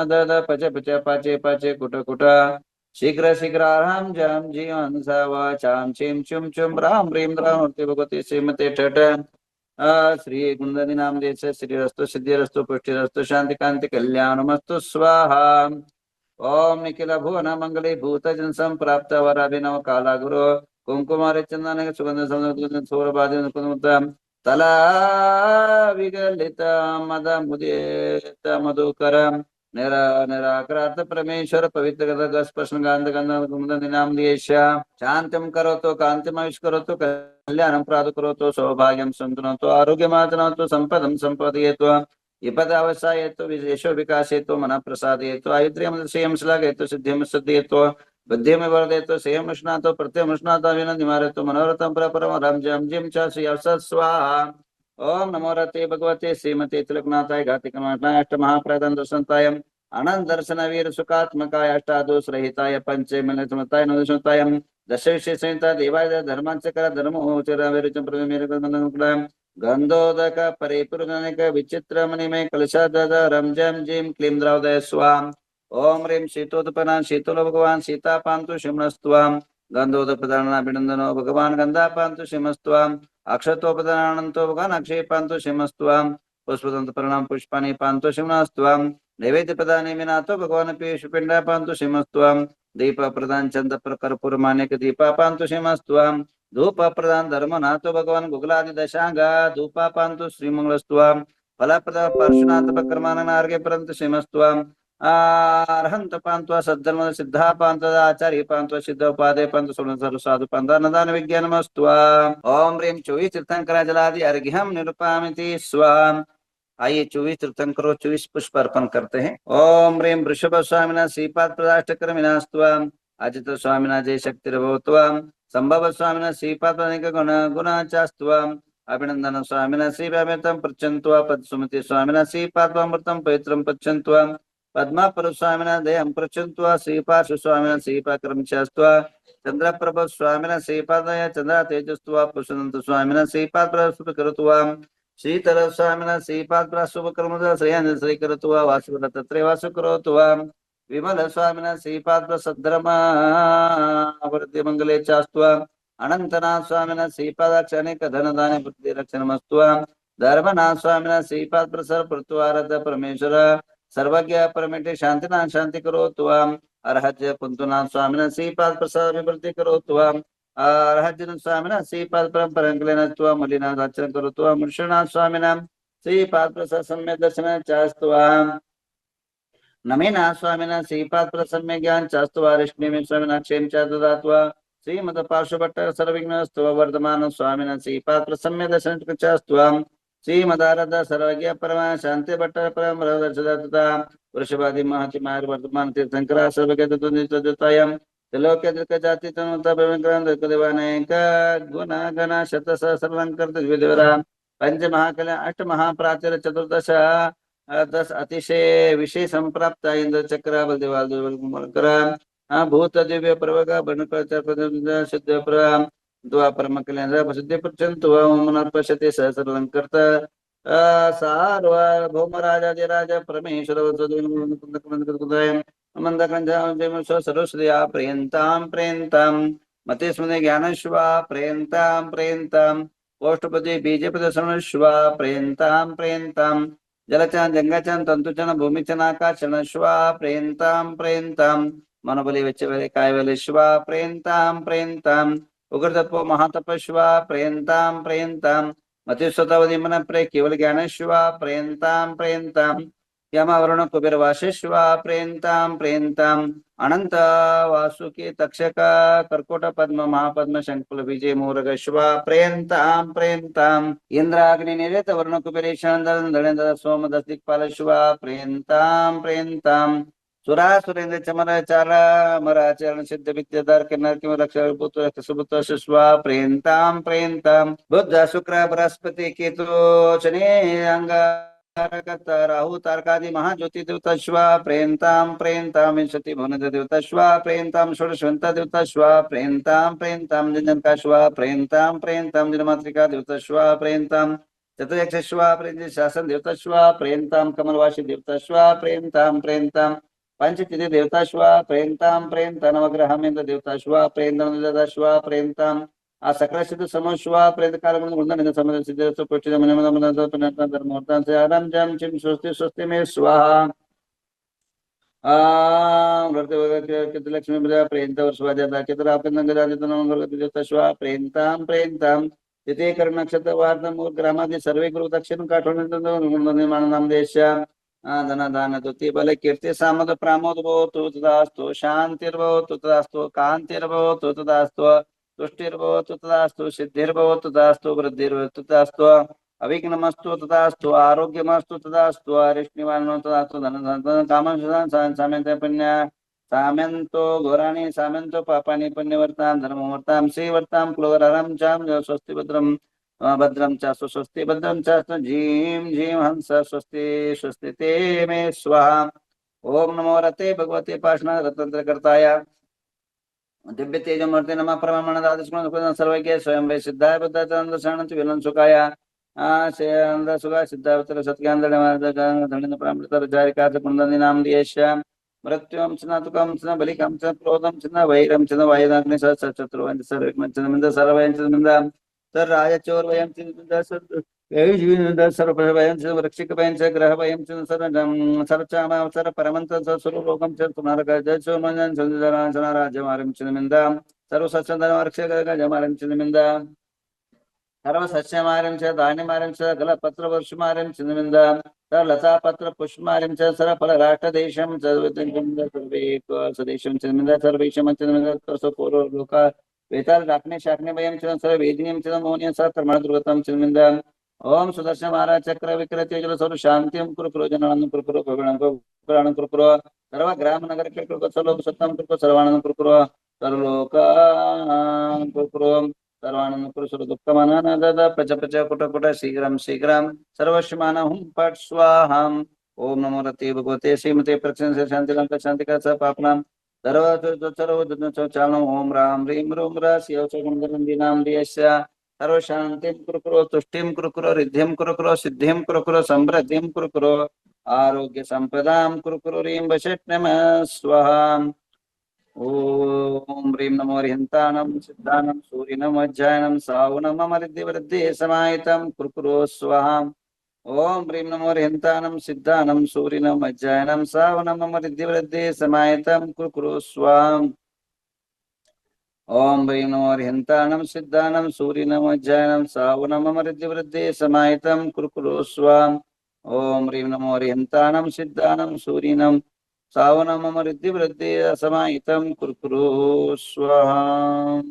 दद पच पच पाचे पाचे कुट कुट शीघ्र शीघ्राराम जम जीवन सव चाम चिम चुम चुम राम ह्रीम द्रामूर्ति भगवती श्रीमते ठठ श्री कुंदनी नाम देश श्रीरस्तु सिद्धिरस्तु पुष्टिरस्तु शांति कांति कल्याणमस्तु स्वाहा ओम निखिल भुवन मंगली भूत जन संप्राप्त वराभिनव काला गुरु कुंकुमार चंदन सुगंध सौंदर्य सौरभादि तला विगलित मद मुदित मधुकर निराक्रांत परमेश्वर पवित्र स्पर्शन गांध गंध नाम देश शांतिम करोतु कांतिमयुष करोतु कल्याणं प्रातु करोतु सौभाग्यं सन्तुनोतु आरोग्यमातनोतु संपदं संपदयेतु विपदावसायेतु विशेषो विकासेतु मनः प्रसादयेतु आयुर्यं श्रियं श्लाघयेतु सिद्धिं सिद्धयेतु बुद्धिं वर्धयेतु श्रियं उष्णातो प्रत्ययं उष्णातो विनन्दिमारयतु मनोरथं परपरं रं जिं च श्रियं स्वाहा ओम नमो रते भगवते श्रीमते तिलकनाथाय घातिकनाथाय अष्टमहाप्रदान दर्शनताय अनंत दर्शन वीर सुखात्मकाय अष्टादोष रहिताय पंचमलताय नवदशताय दश विशेष संहिता देवाय धर्मांचकर धर्मोचर विरुचम प्रमेय गंधोदक परिपूर्णनिक विचित्र मणिमय कलशादद रमजम जिम क्लीम द्रौदय स्वाम ओम ह्रीं शीतोत्पन्ना शीतलो भगवान सीता पांतु शिमस्तवाम गंधोदपदानाभिनंदनो भगवान गंधा पांतु शिमस्तवाम अक्षतोपदानंतो भगवान अक्षय पांतु शिमस्तवाम पुष्पदंत प्रणाम पुष्पानि पांतु शिमस्तवाम नैवेद्य प्रदान मिनातो भगवान पीयूषपिंड पांतु शिमस्तवाम दीप प्रदान चंद कर्पूर मानिक दीपा पांतु शिमस्तवाम धूप प्रदान धर्म नातो भगवान गुगलादि दशांगा धूपा पांतु श्रीमंगलस्तवाम फल प्रदान पार्श्वनाथ प्रकर्मान आर्गे परंत शिमस्तवाम अर्हंत पांत्वा सद्धर्म सिद्धा पांत आचार्य पांत्वा सिद्ध उपादे पांत सर्व साधु पांदान विज्ञानमस्त्वा ओम ह्रीं 24 तीर्थंकर जलादि अर्घ्यम निरुपामिति स्वाम आइए 24 तीर्थंकरों 24 पुष्प अर्पण करते हैं। ओम ह्रीं वृषभ स्वामिना श्रीपाद प्रदाष्टकर विनास्त्वाम अजित स्वामिना जय शक्तिर्भवत्वाम संभव स्वामिना श्रीपाद गुण गुणाचास्त्वाम अभिनंदन स्वामिना श्रीव्यामृतं पृच्छन्त्वा पद्सुमति स्वामिना श्रीपादमृतं पवित्रं पृच्छन्त्वाम पद्मापर स्वामिना दयं पृच्छन्त्वा श्रीपार्श्व स्वामिना श्रीपाक्रम चास्त्वा चंद्रप्रभ स्वामिना श्रीपादय चंद्र तेजस्त्वा पुष्पदंत स्वामिना श्रीपाद प्रस्तुत करत्वाम शीतल स्वामिना श्रीपाद प्रस्तुत कर्म श्रेयन श्री करत्वा वासुर तत्रे वासु करोत्वा विमल स्वामिना श्रीपाद सद्धर्मा वृद्धि मंगले चास्त्वा अनंतनाथ स्वामिना श्रीपादाक्ष अनेक धन दाने बुद्धि रक्षणमस्त्वा धर्मनाथ स्वामिना श्रीपाद प्रसर पृथ्वारद परमेश्वर सर्वज्ञ परमेटे शांतिनाथ शांति करोत्वाम अर्हज्य पुंतुनाथ स्वामिना श्रीपाद प्रसाद विवृद्धि करोत्वाम अर्हज्य स्वामिना श्रीपाद परंपरंकलेनत्वा मलिनाथ आचरण करोत्वाम मुर्षनाथ स्वामिना श्रीपाद प्रसाद सम्यक दर्शन चास्त्वाम नमेना स्वामिना श्रीपाद प्रसम्य ज्ञान चास्त्वा ऋष्णि स्वामिना क्षेम च ददात्वा श्रीमद पार्श्वभट्ट सर्वविघ्नस्तव वर्धमान स्वामिना श्रीपाद प्रसम्य दर्शन चास्त्वा श्रीमदारद सर्वज्ञ परमा शांति भट्ट परम दर्शदत्ता वृषभादि महति मार वर्तमान तीर्थंकरा सर्वज्ञ तत्वनिष्ठतायं त्रिलोक्य दृक जाति तनुता भयंकरं दृकदेवानेक गुण गण शत सहस्रलंकर द्विदेवरा पंच महाकल्या अष्ट महाप्राचीर चतुर्दश 10 अतिशय विशेष संप्राप्त इंद्र चक्र बलदेवाल दुर्बल भूत दिव्य प्रवग बणकर सिद्ध प्रम द्वापर कल्याण प्रसिद्धि पृच्छन्तु मनर्पश्यते सहस्रलंकृत सार्वभौमराजाधिराज परमेश्वर सरस्वत्या प्रियन्तां प्रियन्तां मते स्मृति ज्ञानश्वा प्रियन्तां प्रियन्तां पौष्टपदे बीजपद श्रवणश्वा प्रियन्तां प्रियन्तां जलचान जंगाचान तंतुचन भूमिचन आकाशचन श्वा प्रियन्तां प्रियन्तां मनोबली वेच्चवेले कायवेले श्वा प्रियन्तां प्रियन्तां उग्रतत्व महातपस्वा प्रियन्तां प्रियन्तां मतिस्वतावधि मन प्रे केवल ज्ञानश्वा प्रियन्तां प्रियन्तां यमवरुण कुबेर वासेश्वा प्रियन्तां प्रियन्तां अनंत वासुकी तक्षक कर्कोट पद्म महापद्म शंकुल विजय मूरगश्वा प्रियन्तां प्रियन्तां इंद्राग्नि निरेत वरुण कुबेर ईशान दलेन्द्र सोम दस्तिकपालश्वा प्रियन्तां प्रियन्तां सुरा सुरेंद्र चमर चारा मराचरण सिद्ध विद्याधर किन्नर किम रक्षा पुत्र सुपुत्र शिश्वा प्रियन्तां प्रियन्तां बुद्ध शुक्र बृहस्पति केतु शनि अंगारक राहु तारकादि महाज्योति देवताश्वा प्रियन्तां प्रियन्तां विंशति भुवन देवताश्वा प्रियन्तां षोडशवंत देवताश्वा प्रियन्तां प्रियन्तां जनकाश्वा प्रियन्तां प्रियन्तां जनमातृका देवताश्वा प्रियन्तां चतुर्यक्षश्वा प्रेन्ति शासन देवताश्वा प्रेन्तां कमलवासी देवताश्वा प्रेन्तां पंचतिथि देवताश्वा प्रेन्तां प्रेन्त नवग्रहमेन्द्र देवताश्वा प्रेन्तं देवताश्वा प्रेन्तां आ सकल सिद्ध समश्वा प्रेन्त कालगुण गुणन समद सिद्ध पुष्टि मन धर्मोर्तां से आराम जम चिम स्वस्ति स्वस्ति में स्वाहा लक्ष्मी प्रजा प्रेन्त वर्षवाद्या चित्रापेन्द्रश्वा प्रेन्तां प्रेन्तां तिथे कर्ण नक्षत्र वार्तम ग्रामादि सर्वे गुरु दक्षिण काठोण निर्माण नाम देश धन दान तुति बल कीर्ति सामद प्रामोद भवतु तदास्तु शांतिर्भवतु तदास्तु कांतिर्भवतु तदास्तु तुष्टिर्भवतु तदास्तु सिद्धिर्भवतु तदास्तु वृद्धिर्भवतु तदास्तु अविघ्नमस्तु तदास्तु आरोग्यमस्तु तदास्तु अरिष्निवारणो तदास्तु धन कामं साम्यन्ते पुण्य साम्यन्तो घोराणि साम्यन्तो पापानि पुण्यवर्तां धर्मवर्तां श्रीवर्तां कुलवरं चां स्वस्ति भद्रं च स्वस्ति भद्रं च जीं जीं हंस स्वस्ति स्वस्ति ते मे स्वाहा ओम नमो रते भगवते पाषाण रत्नत्रयकर्ताय दिव्य तेजमूर्ति नमः परमाणु दादुष्ण सर्वज्ञ स्वयं वे सिद्धाय बुद्धाय शरण विलन सुखाय आंद सुखा सिद्धावतर सत्यान प्रामृतर जारिका कुंदनी नाम दियेश्य मृत्युम स्नातुकम स्न बलिकम च क्रोधम स्न वैरम च वैदाग्नि शत्रुवं सर्वज्ञ च सर्वयं च तर राजचोर वयं च सर्वभयं च वृक्षिक भयं च ग्रह भयं च सरचाम सर परमंत स्वरूपम च पुनर्गज च मनन संजरांसना राज्यमारं च निंदा सर्व सच्चंदन वर्ष गजमारं च निंदा सर्व सस्यमारं च धान्यमारं च गलपत्र वर्षमारं च निंदा तर लता पत्र पुष्पमारं च सर फल राष्ट्र देशं च सर्वे स्वदेशं च निंदा सर्वेशं च निंदा तसो पूर्व लोका वेताल राखने शाखने भयं च सर्व वेदिनीं च मोहनीय स कर्मण दुर्गतम च निंदा ओम सुदर्शन महाराज चक्र विक्रते जल सर्व शांतिम कुरु जनानंद कुरु भगवान कुरु सर्व ग्राम नगर के कुरु सर्व सत्यम कुरु सर्वानंद कुरु सर्वलोक कुरु सर्वानंद कुरु सर्व दुःखमानंद प्रच प्रच कुट कुट शीघ्रं शीघ्रं सर्वस्यमान हुम पट स्वाहाम ओम नमो रते भगवते श्रीमते प्रसन्न से शांति का स पापनाम सर्व चारणम ओम राम ह्रीं रूम र शिव च नाम दियस्य सर्व शांतिं कुरु तुष्टिं कुरु रिद्धिं कुरु सिद्धिं कुरु समृद्धिं कुरु आरोग्य संपदां कुरु ह्रीं वशट् नमः स्वाहा ओम ह्रीं नमो हरिहन्तानं सिद्धानं सूर्यनं वज्रायनं सावनं ममृद्धिवृद्धि समाहितं कुरु स्वाहा ओम ह्रीं नमो हरिहन्तानं सिद्धानं सूर्यनं वज्रायनं सावनं ममृद्धिवृद्धि समाहितं कुरु स्वाहा ओम ह्रीं नमो हरिहन्तानं सिद्धानं सूर्यनं वज्रायनं सावनं ममृद्धिवृद्धि समाहितं कुरु स्वाहा ओम ह्रीं नमो हरिहन्तानं सिद्धानं सूर्यनं सावनं ममृद्धिवृद्धि समाहितं कुरु स्वाहा।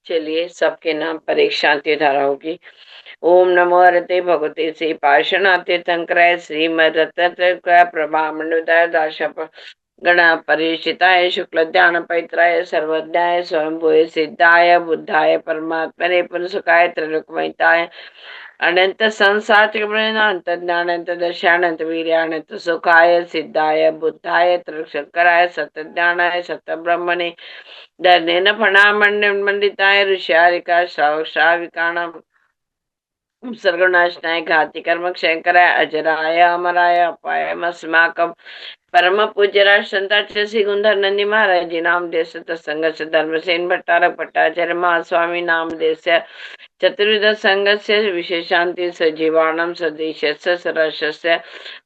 चलिए सबके नाम पर एक शांति धारा होगी। ओम नमो हरते भगवते श्री पार्श्वनाथ शंकराय श्रीमद रत्नत्रय प्रभा मंडोदय दाशप गणा परिषिताय शुक्ल ध्यान पैत्राय सर्वज्ञाय स्वयंभूय सिद्धाय बुद्धाय परमात्मने पुनसुखाय त्रिलोकमयताय अनंत संसार अनंत ज्ञानंत दर्शानंत वीर्यानंत सुखाय सिद्धाय बुद्धाय त्रिशंकराय सत्य ज्ञानाय सत्य ब्रह्मणे धर्मेण फणामंडिताय ऋषियारिका श्राविकाणाम सर्गनाशनाय घाति कर्म क्षयंकराय अजराय अमराय अपाय अस्माकं परम पूज्य राष्ट्रसंताचे श्री गुंधर नंदी महाराज जी नाम देश संघर्ष धर्मसेन भट्टारक भट्टाचार्य महास्वामी नाम देश चतुर्विध संघस्य विशेषांति सजीवाणम सदेशस्य सरस्य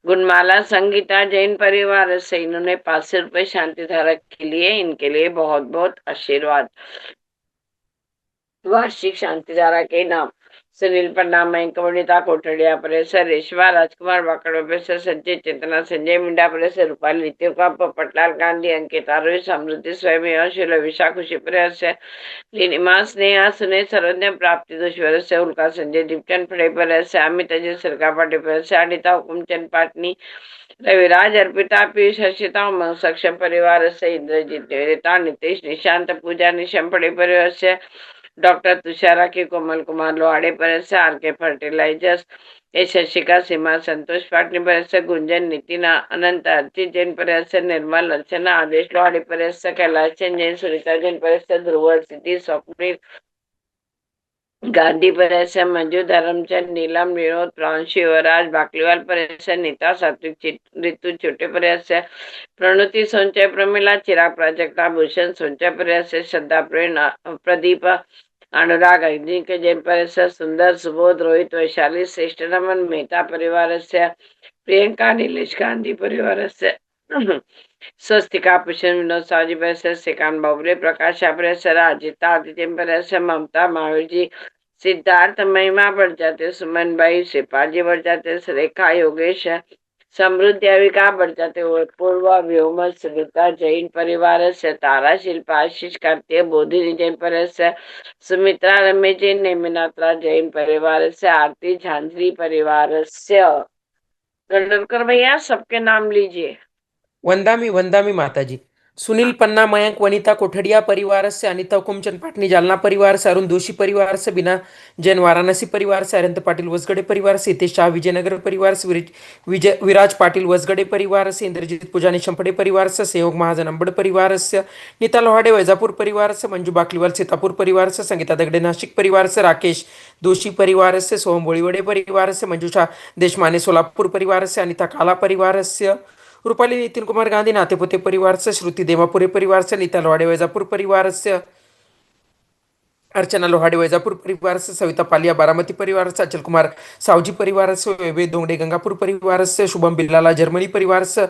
गुणमाला संगीता जैन परिवार से इन्होंने 500 रुपए शांति धारक के लिए इनके लिए बहुत बहुत आशीर्वाद। वार्षिक शांति धारा के नाम सुनील प्रणाम मयंकवनिता कोठड़िया परेसर रेशमा राजकुमार वाकड़ परेसर संजय चेतना संजय मिंडा परेसर रूपाली नित्युका पटलाल गांधी अंकित आरोही समृद्धि स्वयं शिल विशा खुशी परेसर लिनिमा स्नेहा सुने सर्वज्ञ प्राप्ति दुष्वर से उल्का संजय दीपचंद फड़े परेसर अमित अजय सरका पाटी परेसर अनिता हुकुमचंद पाटनी रविराज अर्पिता पीयूष हर्षिता उमंग सक्षम परिवार से इंद्रजीत निवेदिता नितेश निशांत पूजा निशम फड़े परिवार से डॉक्टर तुषारा के कोमल कुमार लोहाड़े पर से आर के फर्टिलाइजर्स ए शशिका सीमा संतोष पाटनी पर से गुंजन नितिना अनंत अर्चित जैन पर से निर्मल अर्चना आदेश लोहाड़े पर से कैलाश जैन सुनीता जैन पर से ध्रुव सिद्धि स्वप्निल गांधी परिसर मंजू धर्मचंद नीलम विनोद प्रांशु युवराज बाकलीवाल परिसर नीता सात्विक ऋतु छोटे परिसर प्रणुति संचय प्रमिला चिराग प्राजक्ता भूषण संचय परिसर श्रद्धा प्रदीप अनुराग अग्नि के जैन परिसर सुंदर सुबोध रोहित वैशाली श्रेष्ठ रमन मेहता परिवार से प्रियंका नीलेश गांधी परिवार से स्वस्तिका पुष्पन विनोद सावजी परिसर श्रीकांत बाबुले प्रकाश परिसर अजिता आदित्य परिसर ममता महावीर जी सिद्धार्थ महिमा बढ़ जाते सुमन भाई शिपाल जी बढ़ जाते रेखा योगेश समृद्धि अविका बढ़ जाते पूर्वा व्योम सुनीता जैन परिवार से तारा शिल्पा आशीष कार्तिक बोधिनी जैन परिवार से सुमित्रा रमेश जैन नेमिनात्रा जैन परिवार से आरती झांझरी परिवार से। गंडोरकर भैया सबके नाम लीजिए। वंदामी माताजी। सुनील पन्ना मयंक वनिता कोठड़िया परिवार से अनिता हुकुमचंद पाटनी जालना परिवार से अरुण दोषी परिवार से बिना जैन वाराणसी परिवार से अरंत पाटिल वसगड़े परिवार से हितेश शाह विजयनगर परिवार से विराज पाटिल वसगड़े परिवार से इंद्रजीत पुजानी शंपड़े परिवार से सहयोग महाजन अंबड़ परिवार से नीता लोहाडे वैजापुर परिवार से मंजू बाकलीवाल सीतापुर परिवार से संगीता दगड़े नासिक परिवार से राकेश दोषी परिवार से सोहम बोड़ीवड़े परिवार से मंजूषा देशमाने सोलापुर परिवार से अनिता काला परिवार से रूपाली नितिन कुमार गांधी नातेपुते परिवार से श्रुति देवापुरे परिवार से नीता लोहाडे वैजापुर परिवार से अर्चना लोहाडे वैजापुर परिवार से सविता पालिया बारामती परिवार से अचल कुमार सावजी परिवार से वेवेद दोंगड़े गंगापुर परिवार से शुभम बिल्लाला जर्मनी परिवार से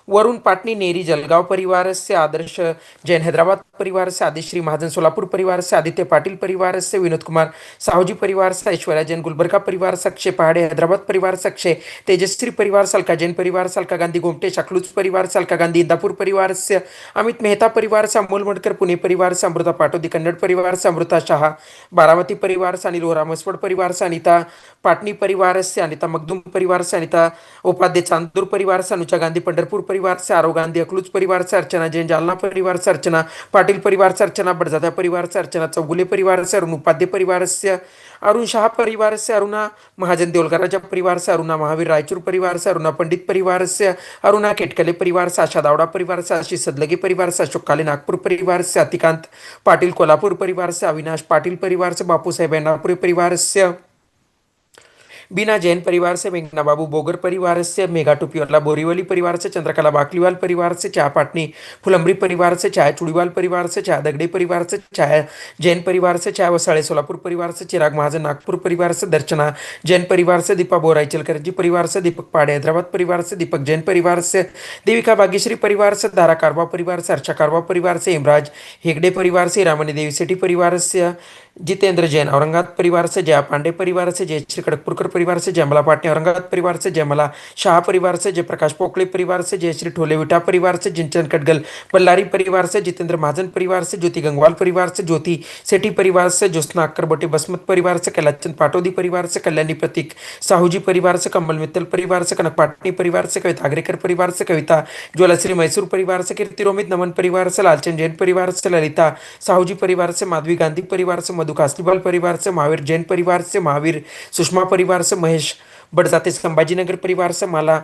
वरुण पाटनी नेरी जलगांव परिवार से आदर्श जैन हैदराबाद परिवार से आदिश्री महाजन सोलापुर परिवार से आदित्य पाटिल परिवार से विनोद कुमार साहूजी परिवार से ऐश्वर्या जैन गुलबर्गा परिवार से अक्षय पहाड़े हैदराबाद परिवार से अक्षय तेजश्री परिवार से अलका जैन परिवार से अलका गांधी गोमटे अखलूज परिवार से अलका गांधी इंदापुर परिवार से अमित मेहता परिवार से अमोल मडकर पुणे परिवार से अमृता पाटोदी कन्नड़ परिवार से अमृता शाह बारामती परिवार से अनिल ओरा मसवड़ परिवार से अनिता पाटनी परिवार से अनिता मखदूम परिवार से अनिता उपाध्याय चांदूर परिवार से अनुजा गांधी पंडरपुर परिवार से आरव गांधी अखलूज परिवार से अर्चना जैन जालना परिवार से अर्चना पाटिल परिवार से अर्चना बड़जादा परिवार से अर्चना चौगुले परिवार से अरुण उपाध्याय परिवार से अरुण शाह परिवार से अरुणा महाजन देवलगराजा परिवार से अरुणा महावीर रायचूर परिवार से अरुणा पंडित परिवार से अरुणा केटकले परिवार से आशा दावड़ा परिवार से आशीष सदलगे परिवार से अशोक काले नागपुर परिवार से अतिकांत पाटिल कोल्हापुर परिवार से अविनाश पाटिल परिवार से बापू साहेब एनापुरे परिवार से बीना जैन परिवार से मेघना बाबू बोगर परिवार से मेघा टोपीवाला बोरीवली परिवार से चंद्रकला बाकलीवाल परिवार से चाय पाटनी फुलंबरी परिवार से चाय चुड़ीवाल परिवार से चाय दगड़े परिवार से चाय जैन परिवार से चाय वसाड़े सोलापुर परिवार से चिराग महाजन नागपुर परिवार से दर्शना जैन परिवार से दीपा बोराई चलकरजी परिवार से दीपक पाड़े हैदराबाद परिवार से दीपक जैन परिवार से देविका भाग्यश्री परिवार से दारा कारवा परिवार से अर्चा कारवा परिवार से हेमराज हेगड़े परिवार से रामनी देवी सेठी परिवार से जितेंद्र जैन औरंगाबाद परिवार से जया पांडे परिवार से जयश्री खड़गपुरकर परिवार से जयमला पाटनी औरंगाबाद परिवार से जयमला शाह परिवार से जयप्रकाश पोकले परिवार से जयश्री ठोले विटा परिवार से जिंचन कटगल बल्लारी परिवार से जितेंद्र महाजन परिवार से ज्योति गंगवाल परिवार से ज्योति सेठी परिवार से ज्योत्ना अक्करबोटे बसमत परिवार से कैलाचंद पाटोदी परिवार से कल्याणी प्रतीक साहूजी परिवार से कमल मित्तल परिवार से कनक पाटनी परिवार से कविता आगरेकर परिवार से कविता ज्वालाश्री मैसूर परिवार से कीर्ति रोमित नमन परिवार से लालचंद जैन परिवार से ललिता साहूजी परिवार से माधवी गांधी परिवार से मधु कासलीवाल परिवार से महावीर जैन परिवार से महावीर सुषमा परिवार से महेश बड़जाते संभाजीनगर परिवार से माला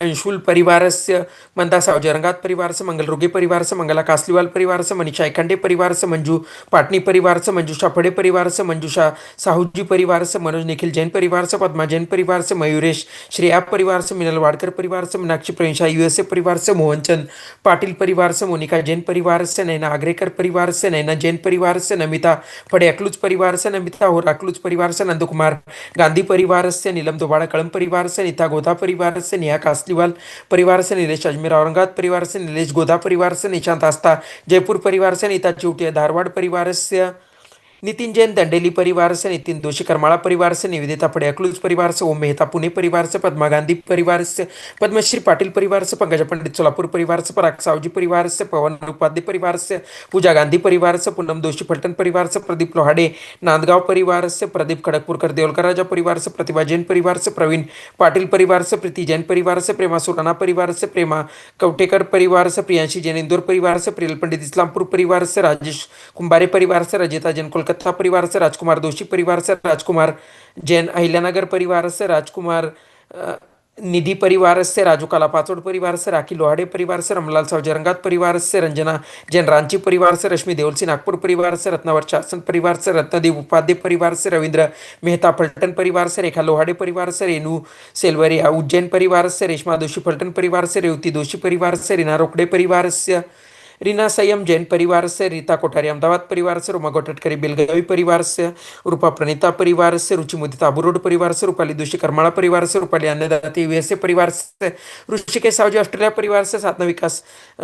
अंशुल परिवार से मंदा सावजी औरंगाबाद परिवार से मंगल रोगे परिवार से मंगला कासलीवाल परिवार से मनीषा एखंडे परिवार से मंजू पाटनी परिवार से मंजूषा फड़े परिवार से मंजूषा साहूजी परिवार से मनोज निखिल जैन परिवार से पद्मा जैन परिवार से मयूरेश श्रेया परिवार से मिनल वाडकर परिवार से मीनाक्षी प्रवीणशाह यूएसए परिवार से मोहनचंद पाटिल परिवार से मोनिका जैन परिवार से नैना आगरेकर परिवार से नैना जैन परिवार से नमिता फड़े अकलूज परिवार से नमिता और अकलूज परिवार से नंदकुमार गांधी परिवार से नीलम दोबाड़ा कड़म परिवार से नीता गोधा परिवार से नेहा कासलीवाल परिवार से नीलेश अजमेर औरंगाबाद परिवार से नीलेश गोधा परिवार से निशांत आस्था जयपुर परिवार से नीता चौटिया धारवाड़ परिवार से नितिन जैन दंडेली परिवार से नितिन दोषी करमाड़ा परिवार से निवेदिता फड़े अकलूज परिवार से ओम मेहता पुणे परिवार से पद्मा गांधी परिवार से पद्मश्री पाटिल परिवार से पंकजा पंडित सोलापुर परिवार से पराग सावजी परिवार से पवन उपाध्याय परिवार से पूजा गांधी परिवार से पूनम दोषी फलटन परिवार से प्रदीप लोहाडे नांदगांव परिवार से प्रदीप खड़गपुरकर देवलकर राजा परिवार से प्रतिभा जैन परिवार से प्रवीण पाटिल परिवार से प्रीति जैन परिवार से प्रेमा सुराना परिवार से प्रेमा कवटेकर परिवार से प्रियांशी जैन इंदौर परिवार से प्रियल पंडित इस्लामपुर परिवार से राजेश कुंभारे परिवार से रजिता जैन कोलकाता परिवार से राजकुमार दोषी परिवार से राजकुमार जैन अहिल्यानगर परिवार से राजकुमार निधि परिवारस्य राजू काला पाचोड परिवारस्य राखी लोहाडे परिवारस्य रमलाल सावजी रंगात परिवारस्य रंजना जैन रांची परिवारस्य रश्मी देओलसी नागपुर परिवारस्य रत्नावर शासन परिवारस्य रत्नदेव उपाध्याय परिवारस्य रवींद्र मेहता फलटण परिवारस्य रेखा लोहाडे परिवारस्य रेणू सेल्वरिया उज्जैन परिवारस्य रेशमा दोषी फलटण परिवारस्य रेवती दोषी परिवारस्य रीना रोकडे परिवारस्य रीना संयम जैन परिवारस्य रीता कोठारी अहमदाबाद परिवारस्य रोमा गोटटकरी बेलगावी परिवारस्य रूपा प्रणीता परिवारस्य रुचि मुदिता अबुरोड परिवारस्य रूपाली दोषी करमाळा परिवारस्य रूपाली अन्नदाते यूएसए परिवारस्य ऋषिकेश सावजी ऑस्ट्रेलिया परिवारस्य साधना विकास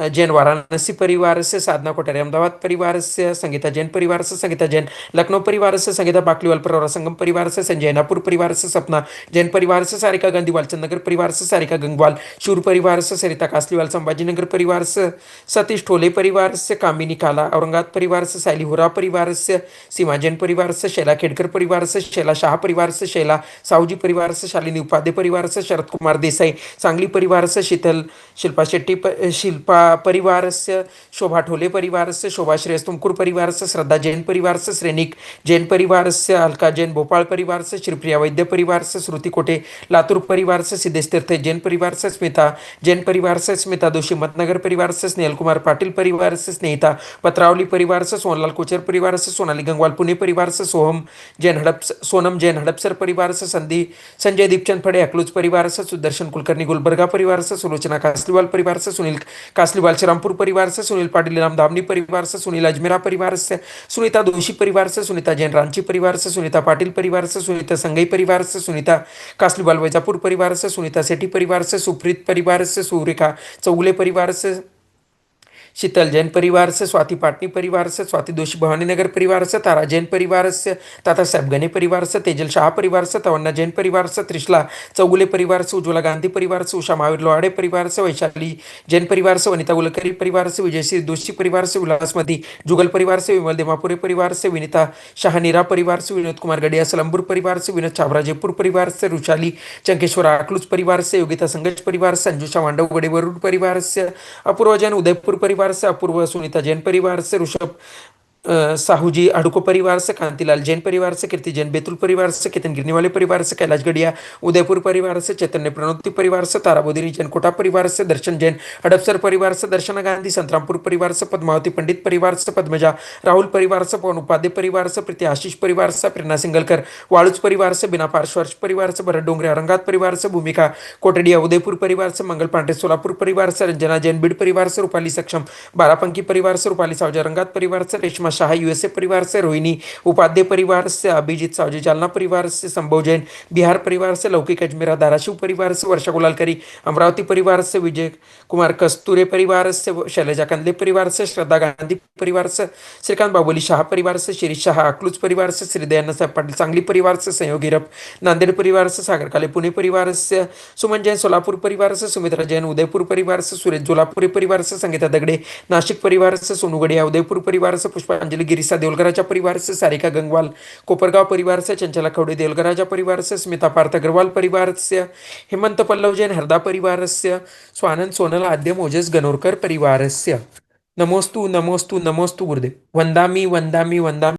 जैन वाराणसी परिवारस्य साधना कोठारी अहमदाबाद परिवारस्य संगीता जैन परिवारस्य संगीता जैन लखनऊ परिवारस्य संगीता बाकलीवाल परवरा संगम परिवारस्य संजय नापुर परिवारस्य सपना जैन परिवारस्य सारिका गांधी वालचंद नगर परिवारस्य सारिका गंगवाल शूर परिवारस्य सरिता कासलीवाल संभाजीनगर परिवारस्य सतीश ठोले परिवारस्य कामिनी काला औरंगाबाद परिवारस्य सायली होरा परिवारस्य सीमा जैन परिवारस्य शैला खेडकर परिवारस्य शैला शाह परिवारस्य शैला सावजी परिवारस्य शालिनी उपाध्याय परिवारस्य शरद कुमार देसाई सांगली परिवारस्य शीतल शिल्पा शेट्टी शिल्पा परिवारस्य शोभा ठोले परिवारस्य शोभा श्रेयस तुमकुर परिवारस्य श्रद्धा जैन परिवारस्य श्रेनिक जैन परिवारस्य अलका जैन भोपाळ परिवारस्य श्रीप्रिया वैद्य परिवारस्य श्रुती कोटे लातूर परिवारस्य सिद्धेश तीर्थ जैन परिवारस्य स्मिता जैन परिवारस्य स्मिता दोषी मतनगर परिवारस्य स्नेहल कुमार पाटिल परिवार से स्नेहिता पत्रावली परिवार से सोनलाल कोचर परिवार से सोनाली गंगवाल पुणे परिवार से सोनम जैन हड़पसर परिवार से संजय दीपचंद फड़े अकलूज परिवार से सुदर्शन कुलकर्णी गुलबर्गा परिवार से सुलोचना कासलीवाल परिवार से सुनील कासलीवाल श्रीरामपुर परिवार से सुनील पाटिल राम धामनी परिवार से सुनील अजमेरा परिवार से सुनीता दोषी परिवार से सुनीता जैन रांची परिवार से सुनीता पाटिल परिवार से सुनीता संगई परिवार से सुनीता कासलीवाल वैजापुर परिवार से सुनीता सेठी परिवार से सुप्रीत परिवार से सुरेखा चौगुले परिवार से शीतल जैन परिवार से स्वाति पाटनी परिवार से स्वाति दोषी भवानी नगर परिवार से तारा जैन परिवार से ताता साहब गने परिवार से तेजल शाह परिवार से तवन्ना जैन परिवार से त्रिशला चौगुले परिवार से उज्ज्वला गांधी परिवार से उषा महावीर लोहाड़े परिवार से वैशाली जैन परिवार से वनिता गुलकरी परिवार से विजयश्री दोषी परिवार से उल्लासमती जुगल परिवार से विमल देमापुरे परिवार से विनीता शाहनीरा परिवार से विनोद कुमार गडिया सलमपुर परिवार से विनोद छाबरा जयपुर परिवार से रुचाली चंकेश्वर आकलूज परिवार से योगिता संगज परिवार से अंजुषा मांडव गडेवरुड परिवार से अपूर्व जैन उदयपुर परिवार से अपूर्व सुनीता जैन परिवार से ऋषभ साहूजी अडको परिवार से कांतिलाल जैन परिवार से कीर्ति जैन बेतुल परिवार से केतन गिरने वाले परिवार से कैलाश गढ़िया उदयपुर परिवार से चैतन्य प्रणोति परिवार से ताराबोदिनी जैन कोटा परिवार से दर्शन जैन हड़पसर परिवार से दर्शना गांधी संतरामपुर परिवार से पद्मावती पंडित परिवार से पद्मजा राहुल परिवार से पवन उपाध्याय परिवार से प्रीति आशीष परिवार से प्रेरणा सिंगलकर वाळुज परिवार से बिना पार्श्वर्ष परिवार से भरत डोंगरे औरंगाबाद परिवार से भूमिका कोटडिया उदयपुर परिवार से मंगल पांडे सोलापुर परिवार से रंजना जैन बीड परिवार से रूपाली सक्षम बारापंकी परिवार से रूपाली सावजा औरंगाबाद परिवार से रेशमा शाह यूएसए परिवार से रोहिणी उपाध्याय परिवार से अभिजीत सावजी जालना परिवार से संभव जैन बिहार परिवार से लौकिक अजमेरा धाराशिव परिवार से वर्षा गुलालकरी अमरावती परिवार से विजय कुमार कस्तूरे परिवार से शैलजा कंदले परिवार से श्रद्धा गांधी परिवार से श्रीकांत बाबोली शाह परिवार से शिरीष शाह अकलूज परिवार से श्री दयानंद साहब पाटिल सांगली परिवार से संयोग हिरप नांदेड़ परिवार से सागर काले पुणे परिवार से सुमन जैन सोलापुर परिवार से सुमित्रा जैन उदयपुर परिवार से सुरेश जोलापुरी परिवार से संगीता दगड़े नासिक परिवार से सोनू गड़िया उदयपुर परिवार से पुष्पांजलि गिरिसा देवलगराजा परिवार से सारिका गंगवाल कोपरगांव परिवार से चंचला खवड़े देवलगराजा परिवार से स्मिता पार्थ अग्रवाल परिवार से हेमंत पल्लव जैन हरदा परिवार से स्वानंद सोनल आद्य मोजेस गनोरकर परिवार से नमोस्तु नमोस्तु नमोस्तु गुरुदेव वंदामी वंदामी वंदामी